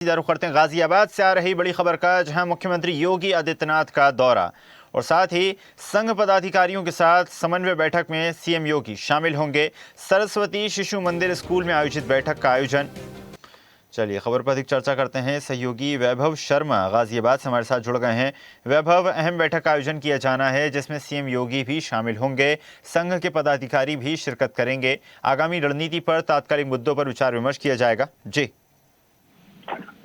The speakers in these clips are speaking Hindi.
रुख करते हैं गाजियाबाद से आ रही बड़ी खबर का, जहां मुख्यमंत्री योगी आदित्यनाथ का दौरा और साथ ही संघ पदाधिकारियों के साथ समन्वय बैठक में सीएम योगी शामिल होंगे। सरस्वती शिशु मंदिर स्कूल में आयोजित बैठक का आयोजन। चलिए खबर पर अधिक चर्चा करते हैं। सहयोगी वैभव शर्मा गाजियाबाद से हमारे साथ जुड़ गए हैं। वैभव, अहम बैठक का आयोजन किया जाना है जिसमें सीएम योगी भी शामिल होंगे, संघ के पदाधिकारी भी शिरकत करेंगे। आगामी रणनीति पर तात्कालिक मुद्दों पर विचार विमर्श किया जाएगा। जी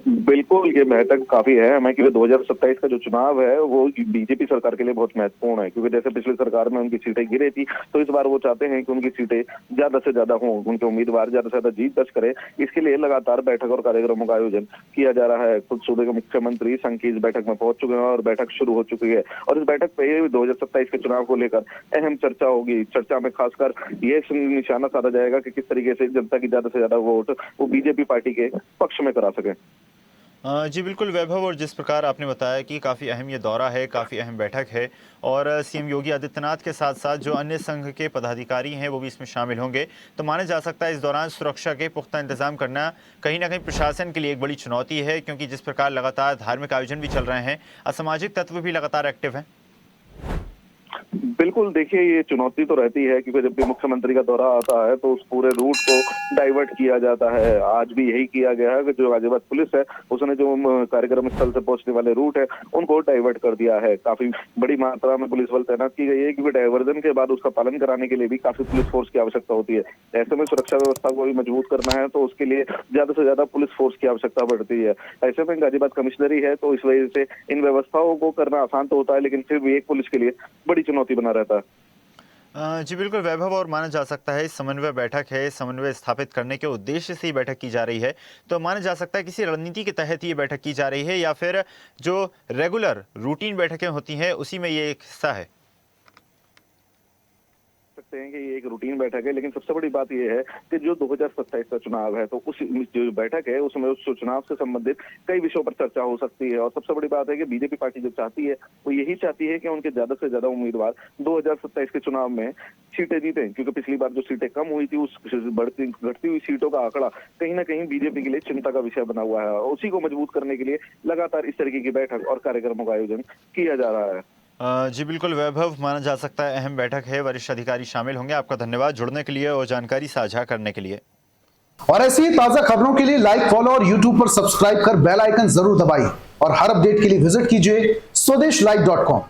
बिल्कुल, ये बैठक काफी है हमें, क्योंकि 2027 का जो चुनाव है वो बीजेपी सरकार के लिए बहुत महत्वपूर्ण है। क्योंकि जैसे पिछली सरकार में उनकी सीटें गिरी थी, तो इस बार वो चाहते हैं कि उनकी सीटें ज्यादा से ज्यादा हों, उनके उम्मीदवार ज्यादा से ज्यादा जीत दर्ज करें। इसके लिए लगातार बैठक और कार्यक्रमों का आयोजन किया जा रहा है। खुद सूबे के मुख्यमंत्री संघ की इस बैठक में पहुंच चुके हैं और बैठक शुरू हो चुकी है। और इस बैठक पे 2027 के चुनाव को लेकर अहम चर्चा होगी। चर्चा में खासकर ये निशाना साधा जाएगा कि किस तरीके से जनता की ज्यादा से ज्यादा वोट वो बीजेपी पार्टी के पक्ष में करा सके। जी बिल्कुल वैभव, और जिस प्रकार आपने बताया कि काफ़ी अहम ये दौरा है, काफ़ी अहम बैठक है और सीएम योगी आदित्यनाथ के साथ साथ जो अन्य संघ के पदाधिकारी हैं वो भी इसमें शामिल होंगे, तो माना जा सकता है इस दौरान सुरक्षा के पुख्ता इंतजाम करना कहीं ना कहीं प्रशासन के लिए एक बड़ी चुनौती है, क्योंकि जिस प्रकार लगातार धार्मिक आयोजन भी चल रहे हैं, असामाजिक तत्व भी लगातार एक्टिव हैं। बिल्कुल, देखिए ये चुनौती तो रहती है, क्योंकि जब भी मुख्यमंत्री का दौरा आता है तो उस पूरे रूट को डाइवर्ट किया जाता है। आज भी यही किया गया है कि जो गाजियाबाद पुलिस है उसने जो कार्यक्रम स्थल से पहुंचने वाले रूट है उनको डाइवर्ट कर दिया है। काफी बड़ी मात्रा में पुलिस बल तैनात की गई है, क्योंकि डाइवर्जन के बाद उसका पालन कराने के लिए भी काफी पुलिस फोर्स की आवश्यकता होती है। ऐसे में सुरक्षा व्यवस्था को भी मजबूत करना है तो उसके लिए ज्यादा से ज्यादा पुलिस फोर्स की आवश्यकता पड़ती है। ऐसे में गाजियाबाद कमिश्नरी है तो इस वजह से इन व्यवस्थाओं को करना आसान तो होता है, लेकिन फिर भी एक पुलिस के लिए बड़ी चुनौती बना रहता है। जी बिल्कुल वैभव, और माना जा सकता है समन्वय बैठक है, समन्वय स्थापित करने के उद्देश्य से ही बैठक की जा रही है, तो माना जा सकता है किसी रणनीति के तहत ये बैठक की जा रही है या फिर जो रेगुलर रूटीन बैठकें होती हैं उसी में ये एक हिस्सा है। सकते हैं कि ये एक रूटीन बैठक है, लेकिन सबसे बड़ी बात ये है कि जो 2027 का चुनाव है तो उस जो बैठक है उसमें उस चुनाव से संबंधित कई विषयों पर चर्चा हो सकती है। और सबसे बड़ी बात है कि बीजेपी पार्टी जो चाहती है वो यही चाहती है कि उनके ज्यादा से ज्यादा उम्मीदवार 2027 के चुनाव में सीटें जीतें, क्योंकि पिछली बार जो सीटें कम हुई थी उस घटती हुई सीटों का आंकड़ा कहीं ना कहीं बीजेपी के लिए चिंता का विषय बना हुआ है। और उसी को मजबूत करने के लिए लगातार इस तरीके की बैठक और कार्यक्रमों का आयोजन किया जा रहा है। जी बिल्कुल वैभव, माना जा सकता है अहम बैठक है, वरिष्ठ अधिकारी शामिल होंगे। आपका धन्यवाद जुड़ने के लिए और जानकारी साझा करने के लिए। और ऐसी ही ताजा खबरों के लिए लाइक, फॉलो और यूट्यूब पर सब्सक्राइब कर बेल आइकन जरूर दबाइए और हर अपडेट के लिए विजिट कीजिए स्वदेशलाइव.com।